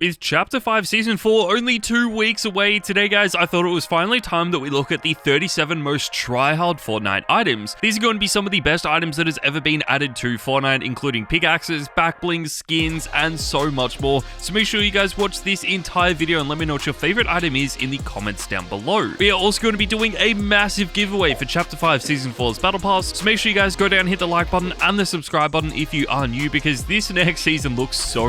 With Chapter 5 Season 4 only 2 weeks away today, guys, I thought it was finally time that we look at the 37 most tryhard Fortnite items. These are going to be some of the best items that has ever been added to Fortnite, including pickaxes, back blings, skins, and so much more. So make sure you guys watch this entire video and let me know what your favorite item is in the comments down below. We are also going to be doing a massive giveaway for Chapter 5 Season 4's Battle Pass, so make sure you guys go down, hit the like button and the subscribe button if you are new, because this next season looks so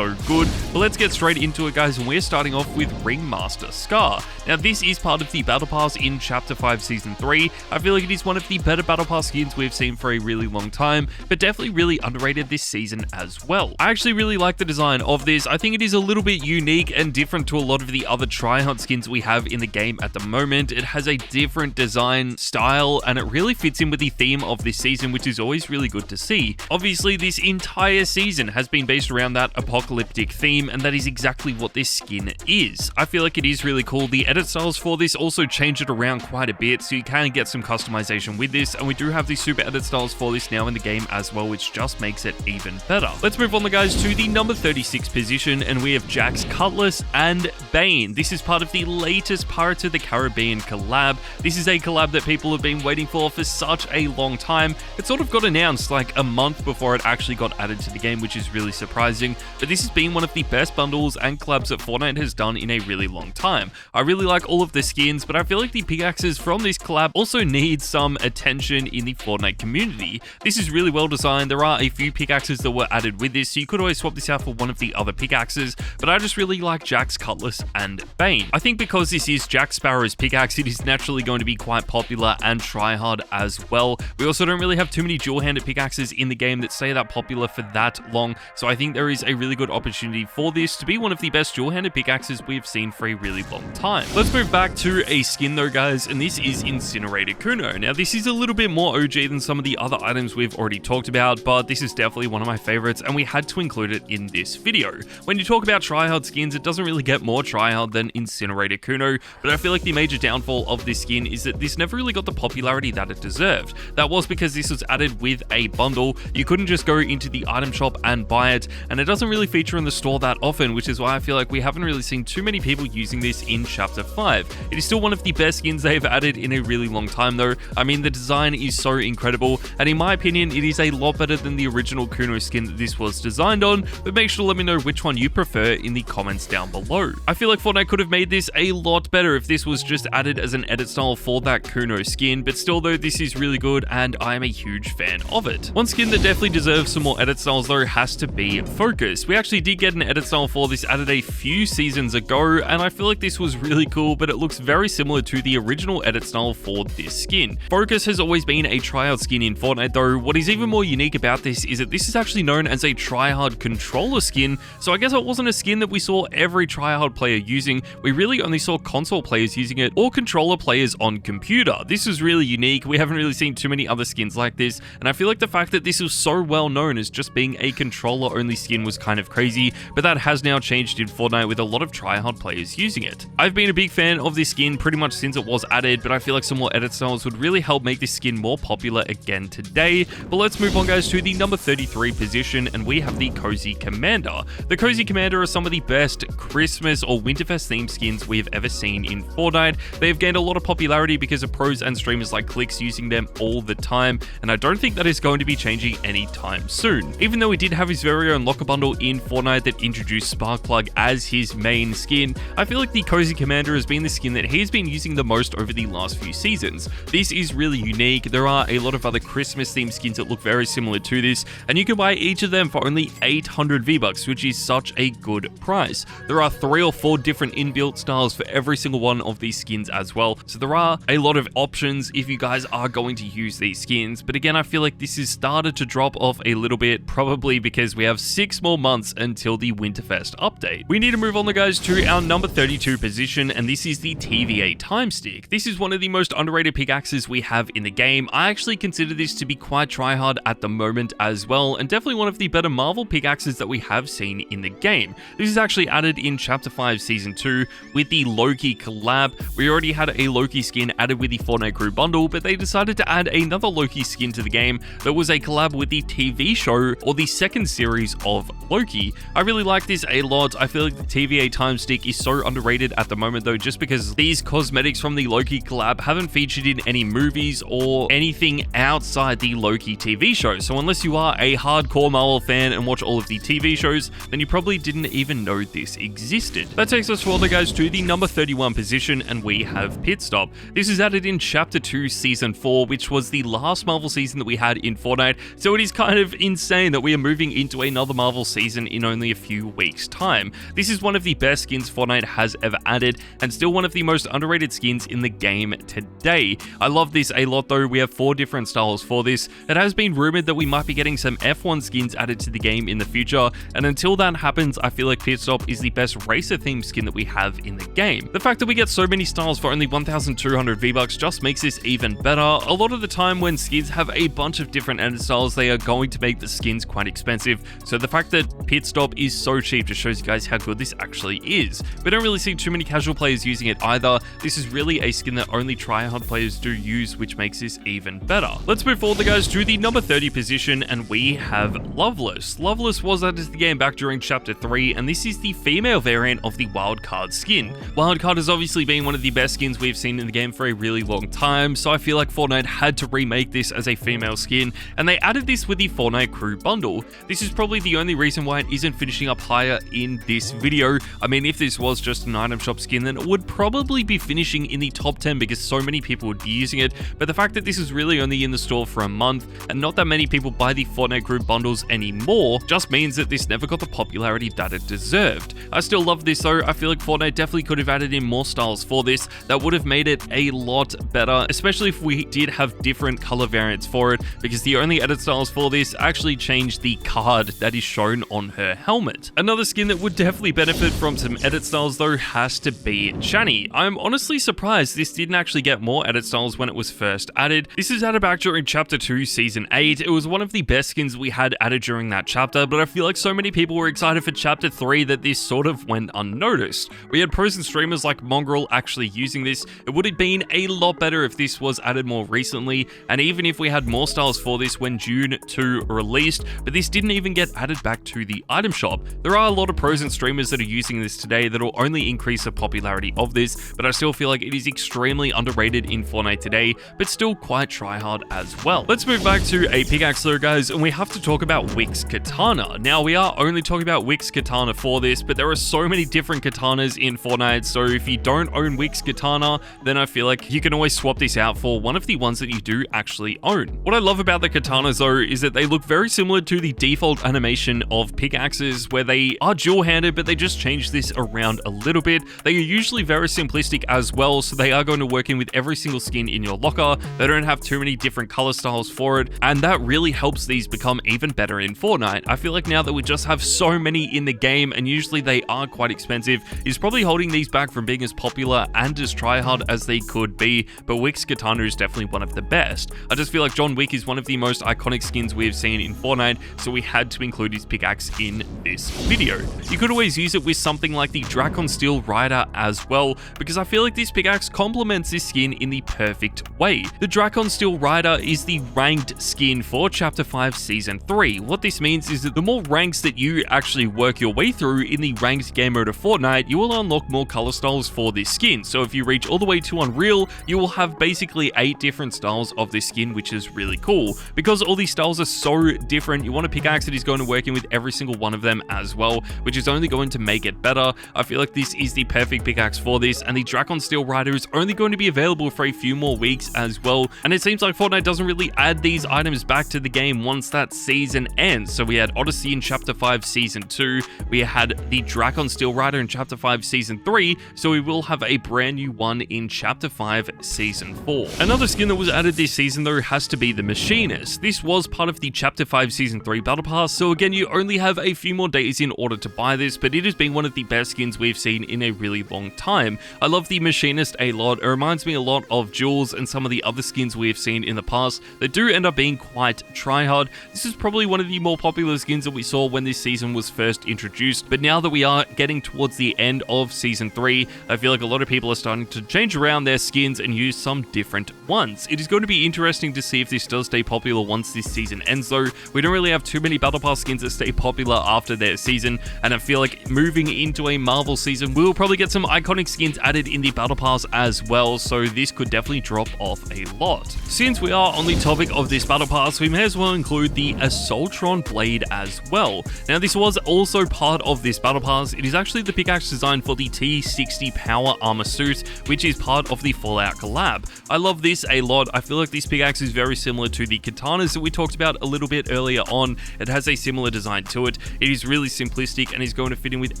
good. But let's get straight into it, guys, and we're starting off with Ringmaster Scar. Now, this is part of the Battle Pass in Chapter 5 Season 3. I feel like it is one of the better Battle Pass skins we've seen for a really long time, but definitely really underrated this season as well. I actually really like the design of this. I think it is a little bit unique and different to a lot of the other tryhard skins we have in the game at the moment. It has a different design style, and it really fits in with the theme of this season, which is always really good to see. Obviously, this entire season has been based around that apocalyptic theme, and that is exactly what this skin is. I feel like it is really cool. The edit styles for this also change it around quite a bit, so you can get some customization with this, and we do have the super edit styles for this now in the game as well, which just makes it even better. Let's move on, guys, to the number 36 position, and we have Jack's Cutlass and Bane. This is part of the latest Pirates of the Caribbean collab. This is a collab that people have been waiting for such a long time. It sort of got announced like a month before it actually got added to the game, which is really surprising, but this has been one of the best bundles and collabs that Fortnite has done in a really long time. I really like all of the skins, but I feel like the pickaxes from this collab also need some attention in the Fortnite community. This is really well designed. There are a few pickaxes that were added with this, so you could always swap this out for one of the other pickaxes, but I just really like Jack's Cutlass and Bane. I think because this is Jack Sparrow's pickaxe, it is naturally going to be quite popular and tryhard as well. We also don't really have too many dual-handed pickaxes in the game that stay that popular for that long, so I think there is a really good opportunity for this to be one of the best dual-handed pickaxes we have seen for a really long time. Let's move back to a skin though, guys, and this is Incinerated Kuno. Now, this is a little bit more OG than some of the other items we've already talked about, but this is definitely one of my favorites, and we had to include it in this video. When you talk about tryhard skins, it doesn't really get more tryhard than Incinerated Kuno, but I feel like the major downfall of this skin is that this never really got the popularity that it deserved. That was because this was added with a bundle. You couldn't just go into the item shop and buy it, and it doesn't really feature in the store that often, which is why I feel like we haven't really seen too many people using this in Chapter 5. It is still one of the best skins they've added in a really long time though. I mean, the design is so incredible, and in my opinion, it is a lot better than the original Kuno skin that this was designed on, but make sure to let me know which one you prefer in the comments down below. I feel like Fortnite could have made this a lot better if this was just added as an edit style for that Kuno skin, but still though, this is really good, and I am a huge fan of it. One skin that definitely deserves some more edit styles though has to be Focus. We actually did get an edit style for this added a few seasons ago, and I feel like this was really cool, but it looks very similar to the original edit style for this skin. Focus has always been a tryhard skin in Fortnite though. What is even more unique about this is that this is actually known as a tryhard controller skin, so I guess it wasn't a skin that we saw every tryhard player using. We really only saw console players using it or controller players on computer. This is really unique. We haven't really seen too many other skins like this, and I feel like the fact that this was so well known as just being a controller only skin was kind of crazy, but that has now changed in Fortnite with a lot of tryhard players using it. I've been a big fan of this skin pretty much since it was added, but I feel like some more edit styles would really help make this skin more popular again today. But let's move on, guys, to the number 33 position, and we have the Cozy Commander. The Cozy Commander are some of the best Christmas or Winterfest themed skins we have ever seen in Fortnite. They have gained a lot of popularity because of pros and streamers like Clicks using them all the time, and I don't think that is going to be changing anytime soon. Even though we did have his very own locker bundle in Fortnite that introduced Sparkplug as his main skin, I feel like the Cozy Commander has been the skin that he's been using the most over the last few seasons. This is really unique. There are a lot of other Christmas themed skins that look very similar to this, and you can buy each of them for only 800 V-Bucks, which is such a good price. There are 3 or 4 different inbuilt styles for every single one of these skins as well, so there are a lot of options if you guys are going to use these skins. But again, I feel like this has started to drop off a little bit, probably because we have 6 more months until the Winterfest update. We need to move on, guys, to our number 32 position, and this is the TVA Time Stick. This is one of the most underrated pickaxes we have in the game. I actually consider this to be quite tryhard at the moment as well, and definitely one of the better Marvel pickaxes that we have seen in the game. This is actually added in Chapter 5 Season 2 with the Loki collab. We already had a Loki skin added with the Fortnite Crew bundle, but they decided to add another Loki skin to the game that was a collab with the TV show or the second series of Loki. I really like this a lot. I feel like the TVA time stick is so underrated at the moment though, just because these cosmetics from the Loki collab haven't featured in any movies or anything outside the Loki TV show. So unless you are a hardcore Marvel fan and watch all of the TV shows, then you probably didn't even know this existed. That takes us further, guys, to the number 31 position, and we have Pit Stop. This is added in Chapter 2, Season 4, which was the last Marvel season that we had in Fortnite, so it is kind of insane that we are moving into another Marvel season in only a few weeks' time. This is one of the best skins Fortnite has ever added, and still one of the most underrated skins in the game today. I love this a lot though. We have 4 different styles for this. It has been rumored that we might be getting some F1 skins added to the game in the future, and until that happens, I feel like Pit Stop is the best racer themed skin that we have in the game. The fact that we get so many styles for only 1,200 V-Bucks just makes this even better. A lot of the time when skins have a bunch of different edit styles, they are going to make the skins quite expensive, so the fact that Pit Stop is so cheap just shows you guys how good this actually is. We don't really see too many casual players using it either. This is really a skin that only tryhard players do use, which makes this even better. Let's move forward, guys, to the number 30 position, and we have Loveless. Loveless was added to the game back during Chapter 3, and this is the female variant of the Wildcard skin. Wildcard has obviously been one of the best skins we've seen in the game for a really long time, so I feel like Fortnite had to remake this as a female skin, and they added this with the Fortnite Crew bundle. This is probably the only reason why it isn't finishing up higher in this video. I mean, if this was just an item shop skin, then it would probably be finishing in the top 10 because so many people would be using it, but the fact that this is really only in the store for a month and not that many people buy the Fortnite Crew bundles anymore just means that this never got the popularity that it deserved. I still love this though. I feel like Fortnite definitely could have added in more styles for this that would have made it a lot better, especially if we did have different color variants for it, because the only edit styles for this actually changed the card that is shown on her helmet. Another skin that would definitely benefit from some edit styles though has to be Shani. I'm honestly surprised this didn't actually get more edit styles when it was first added. This is added back during Chapter 2, Season 8. It was one of the best skins we had added during that chapter, but I feel like so many people were excited for Chapter 3 that this sort of went unnoticed. We had pros and streamers like Mongrel actually using this. It would have been a lot better if this was added more recently, and even if we had more styles for this when June 2 released, but this didn't even get added back to the item shop. There are a lot of pros and streamers that are using this today that will only increase the popularity of this, but I still feel like it is extremely underrated in Fortnite today, but still quite tryhard as well. Let's move back to a pickaxe though, guys, and we have to talk about Wick's Katana. Now, we are only talking about Wick's Katana for this, but there are so many different katanas in Fortnite, so if you don't own Wick's Katana, then I feel like you can always swap this out for one of the ones that you do actually own. What I love about the katanas though is that they look very similar to the default animation of pickaxes, where they are dual-handed, but they just change this around a little bit. They are usually very simplistic as well, so they are going to work in with every single skin in your locker. They don't have too many different color styles for it, and that really helps these become even better in Fortnite. I feel like now that we just have so many in the game, and usually they are quite expensive, is probably holding these back from being as popular and as tryhard as they could be, but Wick's Katana is definitely one of the best. I just feel like John Wick is one of the most iconic skins we have seen in Fortnite, so we had to include his pickaxe in this video. You could always use it with something like the Dracon Steel Rider as well, because I feel like this pickaxe complements this skin in the perfect way. The Dracon Steel Rider is the ranked skin for Chapter 5 Season 3. What this means is that the more ranks that you actually work your way through in the ranked game mode of Fortnite, you will unlock more color styles for this skin. So if you reach all the way to Unreal, you will have basically 8 different styles of this skin, which is really cool. Because all these styles are so different, you want a pickaxe that is going to work in with every single one of them as well, which is only going to make it better. I feel like this is the perfect pickaxe for this, and the Dracon Steel Rider is only going to be available for a few more weeks as well, and it seems like Fortnite doesn't really add these items back to the game once that season ends. So we had Odyssey in Chapter 5 Season 2, we had the Dracon Steel Rider in Chapter 5 Season 3, so we will have a brand new one in Chapter 5 Season 4. Another skin that was added this season though has to be the Machinist. This was part of the Chapter 5 Season 3 Battle Pass, so again, you only have a few more days in order to buy this, but it has been one of the best skins we've seen in a really long time. I love the Machinist a lot. It reminds me a lot of Jules and some of the other skins we have seen in the past that do end up being quite tryhard. This is probably one of the more popular skins that we saw when this season was first introduced, but now that we are getting towards the end of Season 3, I feel like a lot of people are starting to change around their skins and use some different ones. It is going to be interesting to see if this does stay popular once this season ends though. We don't really have too many Battle Pass skins that stay popular after their season, and I feel like moving into a Marvel season, we'll probably get some iconic skins added in the battle pass as well, so this could definitely drop off a lot. Since we are on the topic of this battle pass, we may as well include the Assaultron blade as well. Now this was also part of this battle pass. It is actually the pickaxe design for the T60 power armor suit, which is part of the Fallout collab. I love this a lot. I feel like this pickaxe is very similar to the katanas that we talked about a little bit earlier on. It has a similar design to it. It is really simplistic and is going to fit in with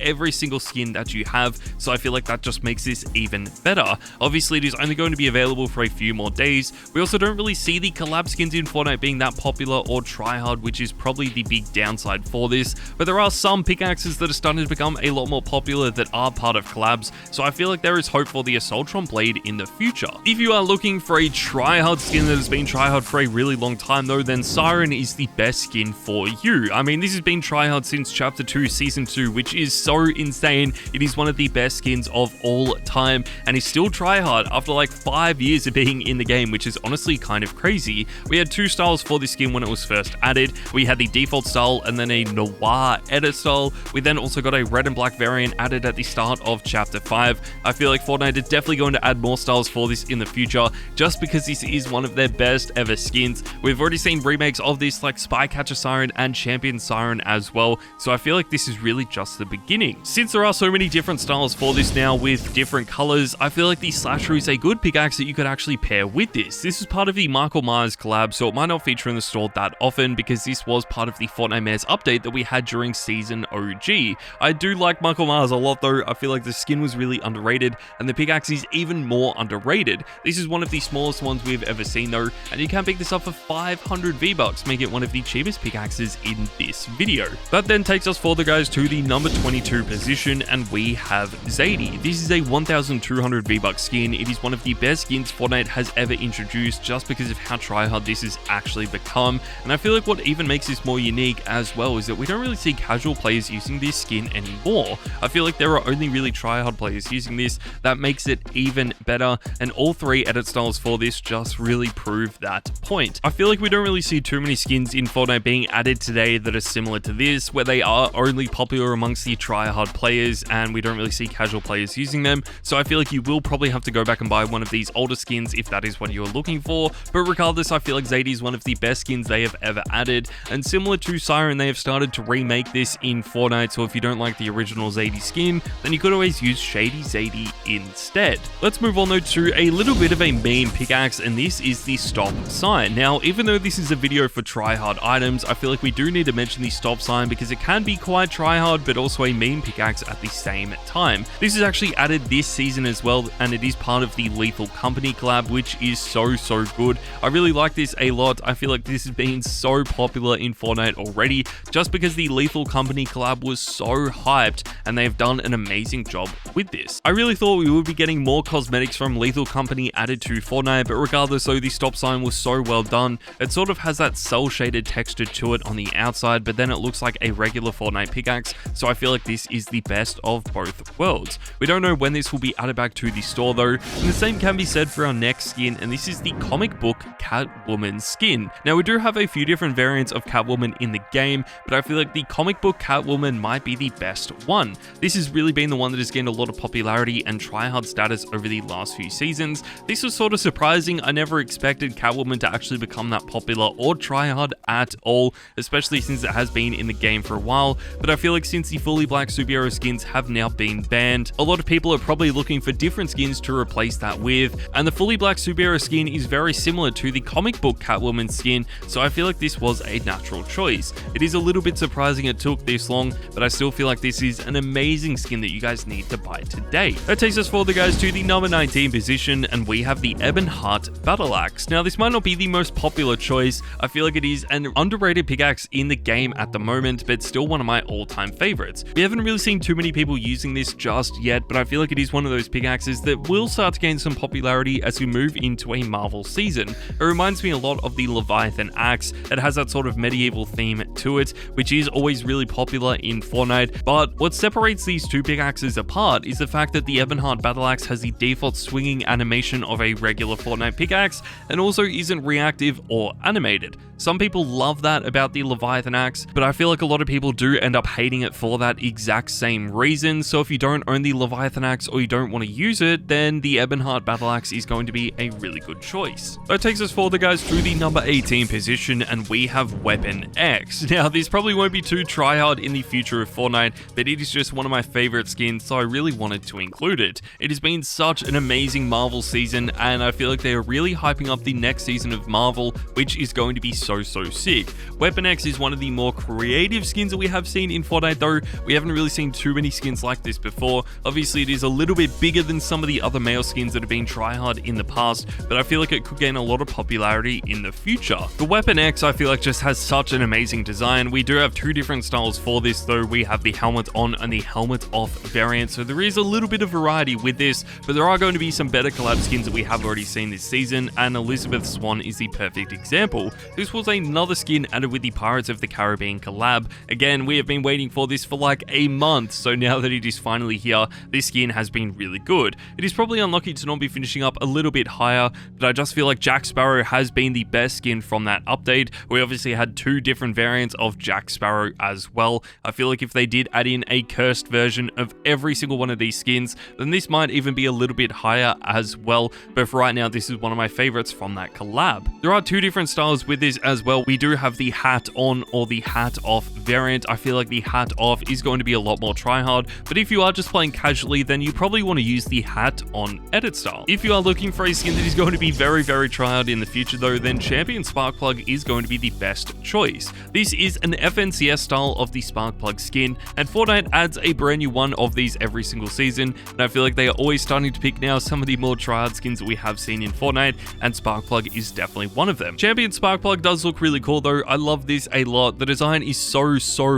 every single skin that you have, so I feel like that just makes this even better. Obviously it is only going to be available for a few more days. We also don't really see the collab skins in Fortnite being that popular or tryhard, which is probably the big downside for this, but there are some pickaxes that are starting to become a lot more popular that are part of collabs, so I feel like there is hope for the Assaultron blade in the future. If you are looking for a tryhard skin that has been tryhard for a really long time though, then Siren is the best skin for you. I mean, this has been tryhard since Chapter 2 Season 2, which is so insane. It is one of the best skins of all time, and is still tryhard after like 5 years of being in the game, which is honestly kind of crazy. We had two styles for this skin when it was first added. We had the default style and then a noir edit style. We then also got a red and black variant added at the start of Chapter 5. I feel like Fortnite is definitely going to add more styles for this in the future, just because this is one of their best ever skins. We've already seen remakes of this like Spycatcher Siren and Champion Siren as well, so I feel like this is really just the beginning. Since there are so many different styles for this now with different colors, I feel like the Slasher is a good pickaxe that you could actually pair with this. This is part of the Michael Myers collab, so it might not feature in the store that often because this was part of the Fortnite Mares update that we had during Season OG. I do like Michael Myers a lot though. I feel like the skin was really underrated and the pickaxe is even more underrated. This is one of the smallest ones we've ever seen though, and you can pick this up for 500 V-Bucks, making it one of the cheapest pickaxes in this video. That then takes us further guys to the number 22 position, and we have Zadie. This is a 1200 V-Bucks skin. It is one of the best skins Fortnite has ever introduced just because of how tryhard this has actually become, and I feel like what even makes this more unique as well is that we don't really see casual players using this skin anymore. I feel like there are only really tryhard players using this. That makes it even better, and all three edit styles for this just really prove that point. I feel like we don't really see too many skins in Fortnite being added today that are similar to this, where they are only popular amongst the tryhard players and we don't really see casual players using them, so I feel like you will probably have to go back and buy one of these older skins if that is what you're looking for. But regardless, I feel like Zadie is one of the best skins they have ever added, and similar to Siren, they have started to remake this in Fortnite, so if you don't like the original Zadie skin, then you could always use Shady Zadie instead. Let's move on though to a little bit of a meme pickaxe, and this is the stop sign. Now, even though this is a video for tryhard items, I feel like we do need to mention the stop sign because it can be quite tryhard, but also a meme pickaxe at the same time. This is actually added this season as well, and it is part of the Lethal Company collab, which is so good. I really like this a lot. I feel like this has been so popular in Fortnite already just because the Lethal Company collab was so hyped, and they've done an amazing job with this. I really thought we would be getting more cosmetics from Lethal Company added to Fortnite, but regardless though, the stop sign was so well done. It sort of has that cell shaded texture to it on the outside, but then it looks like a regular Fortnite pickaxe, so I feel like this is the best of both worlds. We don't know when this will be added back to the store though, and the same can be said for our next skin, and this is the comic book Catwoman skin. Now we do have a few different variants of Catwoman in the game, but I feel like the comic book Catwoman might be the best one. This has really been the one that has gained a lot of popularity and tryhard status over the last few seasons. This was sort of surprising. I never expected Catwoman to actually become that popular or tryhard at all, especially since it has been in the game for a while, but I feel like since the fully black superhero skins have now been banned, a lot of people are probably looking for different skins to replace that with, and the fully black superhero skin is very similar to the comic book Catwoman skin, so I feel like this was a natural choice. It is a little bit surprising it took this long, but I still feel like this is an amazing skin that you guys need to buy today. That takes us further guys to the number 19 position, and we have the Ebon Heart Battle Axe. Now this might not be the most popular choice. I feel like it is an underrated pickaxe in the game at the moment, but still one of my all-time favorites. We haven't really seen too many people using this just yet, but I feel like it is one of those pickaxes that will start to gain some popularity as we move into a Marvel season. It reminds me a lot of the Leviathan axe. It has that sort of medieval theme to it, which is always really popular in Fortnite, but what separates these two pickaxes apart is the fact that the Ebon Heart Battle Axe has the default swinging animation of a regular Fortnite pickaxe and also isn't reactive or animated. Some people love that about the Leviathan axe, but I feel like a lot of people do end up hating it for that exact same reason. So if you don't own the Leviathan axe or you don't want to use it, then the Ebonheart battle axe is going to be a really good choice. That takes us forward, guys, to the number 18 position, and we have Weapon X. Now, this probably won't be too tryhard in the future of Fortnite, but it is just one of my favorite skins, so I really wanted to include it. It has been such an amazing Marvel season, and I feel like they are really hyping up the next season of Marvel, which is going to be so sick. Weapon X is one of the more creative skins that we have seen in Fortnite, though we haven't really seen too many skins like this before. Obviously, it is a little bit bigger than some of the other male skins that have been tryhard in the past, but I feel like it could gain a lot of popularity in the future. The Weapon X, I feel like, just has such an amazing design. We do have two different styles for this, though. We have the helmet on and the helmet off variant, so there is a little bit of variety with this, but there are going to be some better collab skins that we have already seen this season, and Elizabeth Swan is the perfect example. This was another skin added with the Pirates of the Caribbean collab. Again, we have been waiting for this for like a month, so now that it is finally here, this skin has been really good. It is probably unlucky to not be finishing up a little bit higher, but I just feel like Jack Sparrow has been the best skin from that update. We obviously had two different variants of Jack Sparrow as well. I feel like if they did add in a cursed version of every single one of these skins, then this might even be a little bit higher as well, but for right now, this is one of my favorites from that collab. There are two different styles with this as well. We do have the hat on or the hat off variant. I feel like the hat off is going to be a lot more tryhard, but if you are just playing casually, then you probably want to use the hat on edit style. If you are looking for a skin that is going to be very tryhard in the future, though, then Champion Sparkplug is going to be the best choice. This is an FNCS style of the Sparkplug skin, and Fortnite adds a brand new one of these every single season, and I feel like they are always starting to pick now some of the more tryhard skins that we have seen in Fortnite, and Sparkplug is definitely one of them. Champion Sparkplug does look really cool, though. I love this a lot. The design is so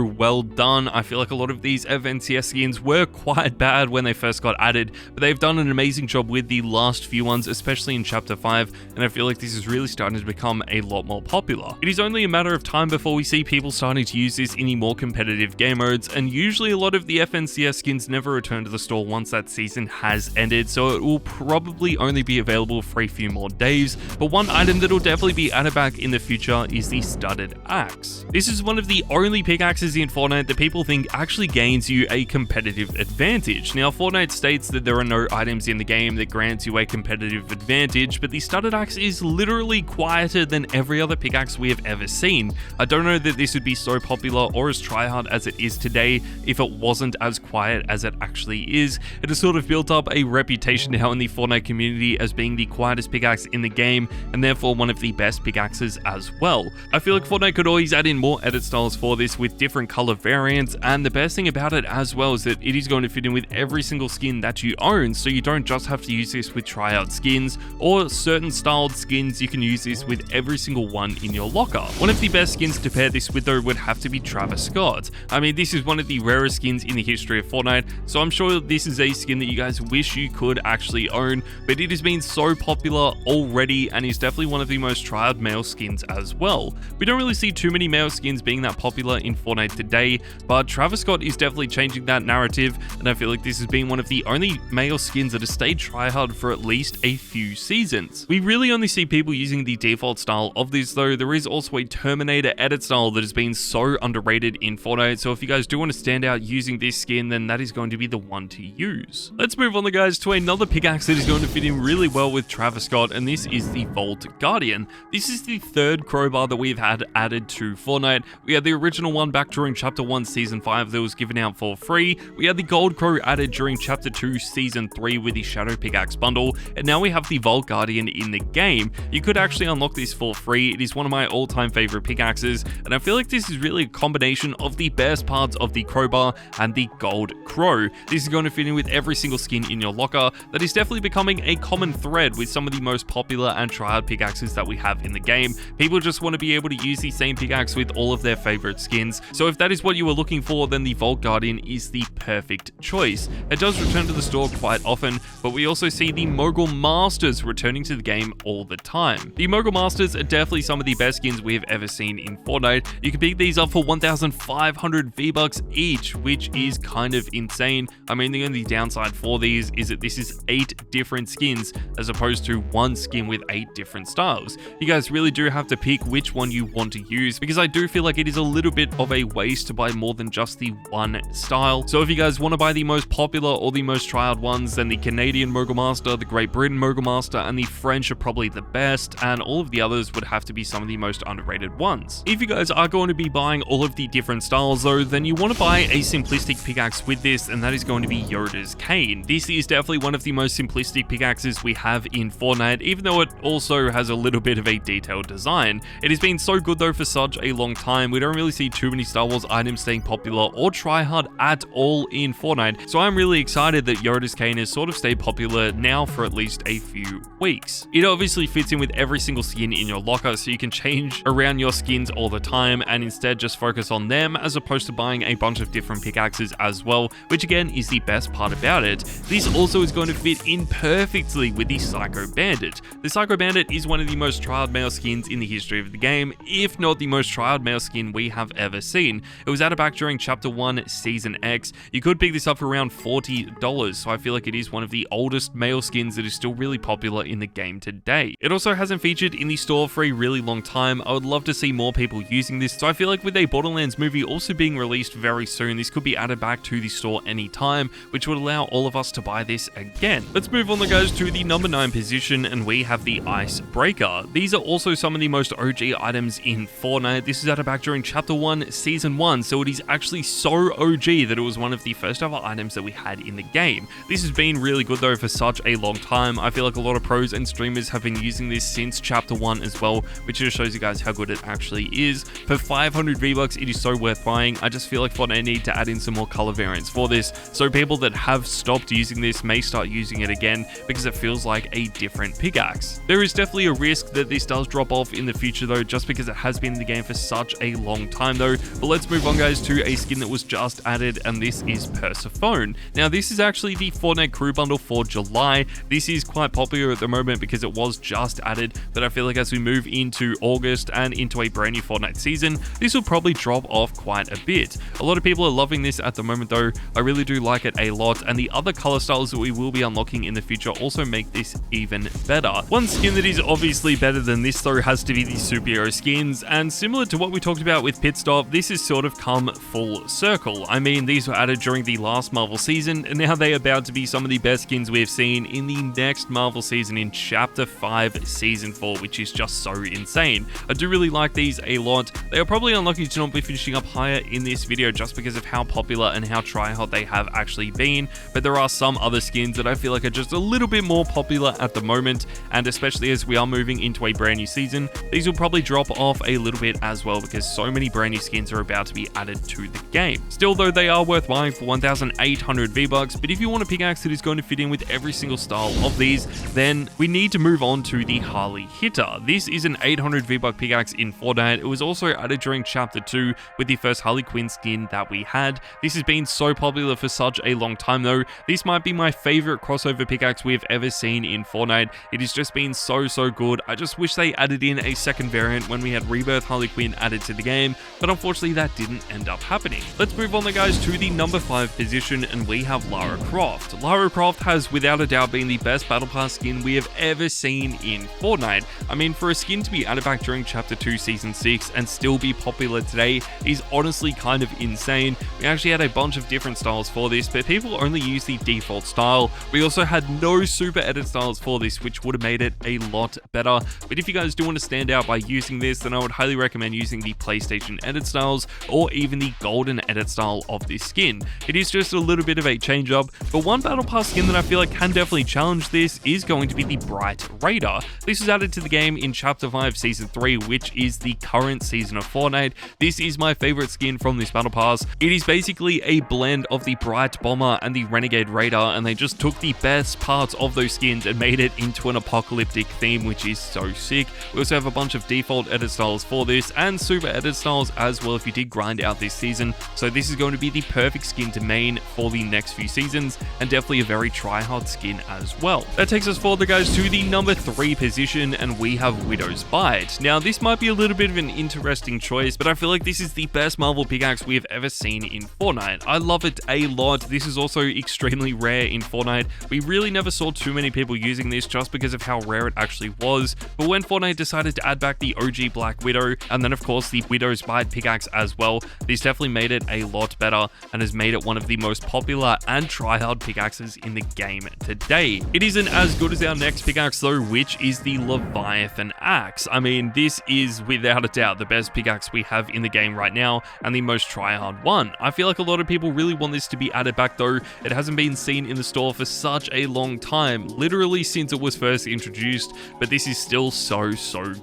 well done. I feel like a lot of these FNCS skins were quite bad when they first got added, but they've done an amazing job with the last few ones, especially in Chapter 5, and I feel like this is really starting to become a lot more popular. It is only a matter of time before we see people starting to use this in the more competitive game modes, and usually a lot of the FNCS skins never return to the store once that season has ended, so it will probably only be available for a few more days. But one item that will definitely be added back in the future is the studded axe. This is one of the only pickaxes in Fortnite that people think actually gains you a competitive advantage. Now, Fortnite states that there are no items in the game that grants you a competitive advantage, but the studded axe is literally quieter than every other pickaxe we have ever seen. I don't know that this would be so popular or as tryhard as it is today if it wasn't as quiet as it actually is. It has sort of built up a reputation now in the Fortnite community as being the quietest pickaxe in the game, and therefore one of the best pickaxes as well. I feel like Fortnite could always add in more edit styles for this with different color variants, and the best thing about it as well is that it is going to fit in with every single skin that you own, so you don't just have to use this with tryhard skins or certain styled skins. You can use this with every single one in your locker. One of the best skins to pair this with, though, would have to be Travis Scott. I mean, this is one of the rarest skins in the history of Fortnite, so I'm sure this is a skin that you guys wish you could actually own, but it has been so popular already and is definitely one of the most tryhard male skins as well. We don't really see too many male skins being that popular in Fortnite today, but Travis Scott is definitely changing that narrative, and I feel like this has been one of the only male skins that has stayed tryhard for at least a few seasons. We really only see people using the default style of this, though. There is also a Terminator edit style that has been so underrated in Fortnite, so if you guys do want to stand out using this skin, then that is going to be the one to use. Let's move on, guys, to another pickaxe that is going to fit in really well with Travis Scott, and this is the Vault Guardian. This is the third crowbar that we've had added to Fortnite. We had the original one back during Chapter 1 Season 5 that was given out for free. We had the Gold Crow added during Chapter 2 Season 3 with the Shadow Pickaxe bundle, and now we have the Vault Guardian in the game. You could actually unlock this for free. It is one of my all-time favorite pickaxes, and I feel like this is really a combination of the best parts of the crowbar and the Gold Crow. This is going to fit in with every single skin in your locker. That is definitely becoming a common thread with some of the most popular and tryhard pickaxes that we have in the game. People just want to be able to use the same pickaxe with all of their favorite skins, so if that is what you were looking for, then the Vault Guardian is the perfect choice. It does return to the store quite often, but we also see the Mogul Masters returning to the game all the time. The Mogul Masters are definitely some of the best skins we have ever seen in Fortnite. You can pick these up for 1,500 V-Bucks each, which is kind of insane. I mean, the only downside for these is that this is 8 different skins as opposed to one skin with 8 different styles. You guys really do have to pick pick which one you want to use, because I do feel like it is a little bit of a waste to buy more than just the one style. So if you guys want to buy the most popular or the most tryhard ones, then the Canadian Mogul Master, the Great Britain Mogul Master, and the French are probably the best, and all of the others would have to be some of the most underrated ones. If you guys are going to be buying all of the different styles though, then you want to buy a simplistic pickaxe with this, and that is going to be Yoda's Cane. This is definitely one of the most simplistic pickaxes we have in Fortnite, even though it also has a little bit of a detailed design. It has been so good though for such a long time. We don't really see too many Star Wars items staying popular or tryhard at all in Fortnite, so I'm really excited that Yoda's Cane has sort of stayed popular now for at least a few weeks. It obviously fits in with every single skin in your locker, so you can change around your skins all the time and instead just focus on them as opposed to buying a bunch of different pickaxes as well, which again is the best part about it. This also is going to fit in perfectly with the Psycho Bandit. The Psycho Bandit is one of the most tryhard male skins in the history of the game, if not the most tryhard male skin we have ever seen. It was added back during Chapter 1 Season X. You could pick this up for around $40, so I feel like it is one of the oldest male skins that is still really popular in the game today. It also hasn't featured in the store for a really long time. I would love to see more people using this, so I feel like with a Borderlands movie also being released very soon, this could be added back to the store anytime, which would allow all of us to buy this again. Let's move on though guys to the number 9 position, and we have the Icebreaker. These are also some of the most OG items in Fortnite. This is added back during Chapter 1 Season 1, so it is actually so OG that it was one of the first ever items that we had in the game. This has been really good though for such a long time. I feel like a lot of pros and streamers have been using this since Chapter 1 as well, which just shows you guys how good it actually is. For 500 V-Bucks, it is so worth buying. I just feel like Fortnite need to add in some more color variants for this, so people that have stopped using this may start using it again because it feels like a different pickaxe. There is definitely a risk that this does drop off in the future though, just because it has been in the game for such a long time though. But let's move on guys to a skin that was just added, and this is Persephone. Now this is actually the Fortnite crew bundle for July. This is quite popular at the moment because it was just added, but I feel like as we move into August and into a brand new Fortnite season, this will probably drop off quite a bit. A lot of people are loving this at the moment though. I really do like it a lot, and the other color styles that we will be unlocking in the future also make this even better. One skin that is obviously better than this though has to be the superhero skins, and similar to what we talked about with Pit Stop, this has sort of come full circle. I mean, these were added during the last Marvel season, and now they are about to be some of the best skins we have seen in the next Marvel season in Chapter 5 Season 4, which is just so insane. I do really like these a lot. They are probably unlucky to not be finishing up higher in this video just because of how popular and how tryhard they have actually been, but there are some other skins that I feel like are just a little bit more popular at the moment, and especially as we are moving into a brand new season, these will probably drop off a little bit as well because so many brand new skins are about to be added to the game. Still though, they are worth buying for 1,800 V-Bucks, but if you want a pickaxe that is going to fit in with every single style of these, then we need to move on to the Harley Hitter. This is an 800 V-Buck pickaxe in Fortnite. It was also added during Chapter 2 with the first Harley Quinn skin that we had. This has been so popular for such a long time though. This might be my favorite crossover pickaxe we've ever seen in Fortnite. It has just been so good. I just wish they added in a second variant when we had Rebirth Harley Quinn added to the game, but unfortunately that didn't end up happening. Let's move on then guys to the number 5 position, and we have Lara Croft. Lara Croft has without a doubt been the best Battle Pass skin we have ever seen in Fortnite. I mean, for a skin to be added back during Chapter 2 Season 6 and still be popular today is honestly kind of insane. We actually had a bunch of different styles for this, but people only use the default style. We also had no super edit styles for this, which would have made it a lot better. But if you guys do want to stand out by using this, then I would highly recommend using the PlayStation edit styles or even the golden edit style of this skin. It is just a little bit of a change up, but one Battle Pass skin that I feel like can definitely challenge this is going to be the Bright Raider. This was added to the game in Chapter 5 Season 3, which is the current season of Fortnite. This is my favorite skin from this Battle Pass. It is basically a blend of the Bright Bomber and the Renegade Raider, and they just took the best parts of those skins and made it into an apocalyptic theme, which is so sick. We also have a bunch of default edit styles for this and super edit styles as well if you did grind out this season, so this is going to be the perfect skin to main for the next few seasons, and definitely a very tryhard skin as well. That takes us forward guys to the number 3 position, and we have Widow's Bite. Now this might be a little bit of an interesting choice, but I feel like this is the best Marvel pickaxe we have ever seen in Fortnite. I love it a lot. This is also extremely rare in Fortnite. We really never saw too many people using this just because of how rare it actually was, but when Fortnite decided to add back the OG Black Widow, and then of course the Widow's Bite pickaxe as well. This definitely made it a lot better and has made it one of the most popular and tryhard pickaxes in the game today. It isn't as good as our next pickaxe though, which is the Leviathan axe. I mean, this is without a doubt the best pickaxe we have in the game right now and the most tryhard one. I feel like a lot of people really want this to be added back though. It hasn't been seen in the store for such a long time, literally since it was first introduced, but this is still so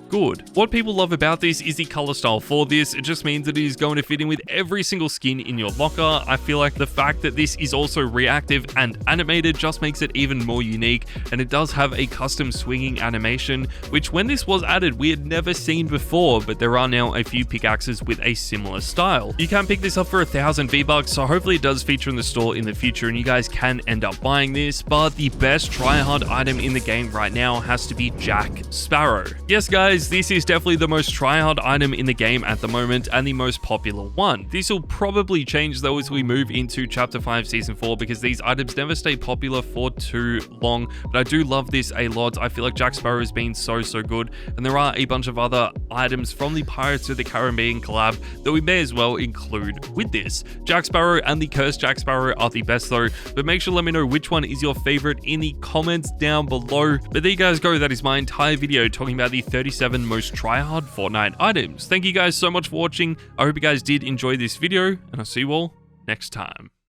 good. What people love about this is the color style for this. It just means that it is going to fit in with every single skin in your locker. I feel like the fact that this is also reactive and animated just makes it even more unique, and it does have a custom swinging animation, which when this was added we had never seen before, but there are now a few pickaxes with a similar style. You can pick this up for 1,000 V-Bucks, so hopefully it does feature in the store in the future and you guys can end up buying this, but the best tryhard item in the game right now has to be Jack Sparrow. Yes guys, this is definitely the most tryhard item in the game at the moment and the most popular one. This will probably change though as we move into Chapter 5 Season 4, because these items never stay popular for too long, but I do love this a lot. I feel like Jack Sparrow has been so good, and there are a bunch of other items from the Pirates of the Caribbean collab that we may as well include with this. Jack Sparrow and the Cursed Jack Sparrow are the best though, but make sure to let me know which one is your favorite in the comments down below. But there you guys go, that is my entire video talking about the 37 most tryhard Fortnite items. Thank you guys so much for watching. I hope you guys did enjoy this video, and I'll see you all next time.